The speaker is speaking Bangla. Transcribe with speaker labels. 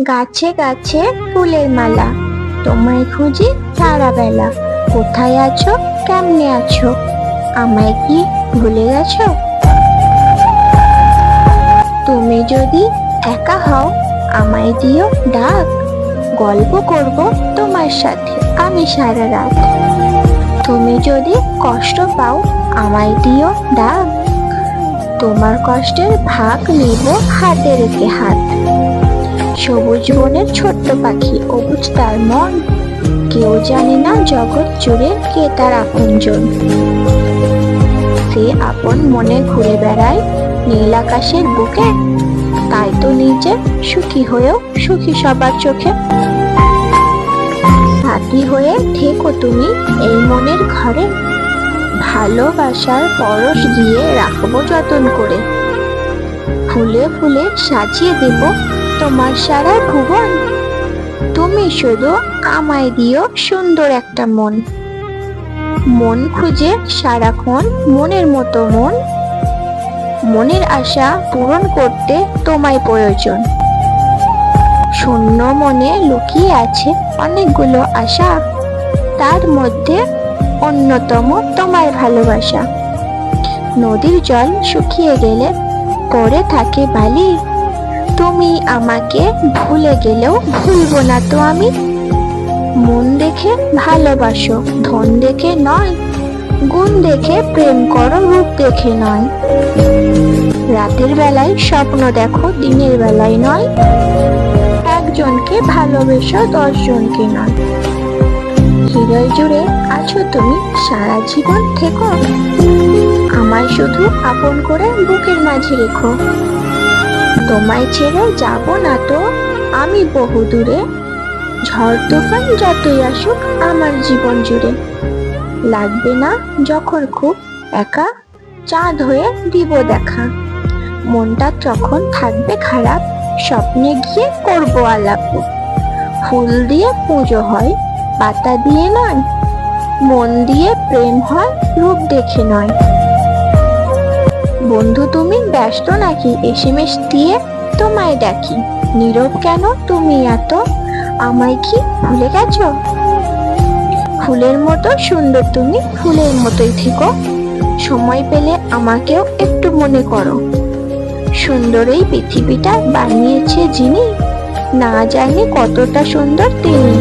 Speaker 1: গাছে গাছে ফুলের মালা, তোমায় খুঁজি সারা বেলা। কোথায় আছো, কেমনে আছো, আমায় কি ভুলে গেছো? তুমি যদি একা হও, আমায় দিও ডাক। গল্প করব তোমার সাথে আমি সারা রাত। তুমি যদি কষ্ট পাও, আমায় দিও ডাক। তোমার কষ্টের ভাগ নিব হাতে রেখে হাত। সবুজ বনের ছোট্ট পাখি, অবুঝ তার মন। কেউ জানে না জগৎ জুড়ে কে তার আপনজন। সে আপন মনে ঘুরে বেড়ায় নীল আকাশের বুকে। তাই তো নিজে সুখী হয়েও সুখী সবার চোখে। সাথী হয়ে থেকো তুমি এই মনের ঘরে। ভালোবাসার পরশ দিয়ে রাখবো যতন করে। ফুলে ফুলে সাজিয়ে দেব তোমার সারা ভুবন। তুমি শুধু আমায় দিও সুন্দর একটা মন। মন খুঁজে সারাক্ষণ মনের মতো মন। মনের আশা পূরণ করতে তোমায় প্রয়োজন। শূন্য মনে লুকিয়ে আছে অনেকগুলো আশা। তার মধ্যে অন্যতম তোমার ভালোবাসা। নদীর জল শুকিয়ে গেলে পড়ে থাকে বালি। তুমি আমাকে ভুলে গেলেও ভুলবো না তো আমি। মন দেখে ভালোবাসো, ধন দেখে নয়। গুণ দেখে প্রেম করো, রূপ দেখে নয়। রাতের বেলায় স্বপ্ন দেখো, দিনের বেলায় নয়। একজনকে ভালোবেসো, 10 জনকে নয়। হৃদয় জুড়ে আছো তুমি, সারা জীবন থেকো। আমায় শুধু আপন করে বুকের মাঝে রেখো। তোমায় ছেড়ে যাব না তো আমি বহু দূরে। ঝড় তুফান যতই আসুক আমার জীবন জুড়ে। লাগবে না যখন খুব একা, চাঁদ হয়ে দিব দেখা। মনটা যখন থাকবে খারাপ, স্বপ্নে গিয়ে করব আলাপ। ফুল দিয়ে পুজো হয়, পাতা দিয়ে নয়। মন দিয়ে প্রেম হয়, রূপ দেখে নয়। বন্ধু তুমি ব্যস্ত নাকি, এসএমএস দিয়ে তোমায় ডাকি। নীরব কেন তুমি এত, আমায় কি ভুলে গেছো? ফুলের মতো সুন্দর তুমি, ফুলের মতোই থেকো। সময় পেলে আমাকেও একটু মনে করো। সুন্দর এই পৃথিবীটা বানিয়েছে যিনি, না জানি কতটা সুন্দর তিনি।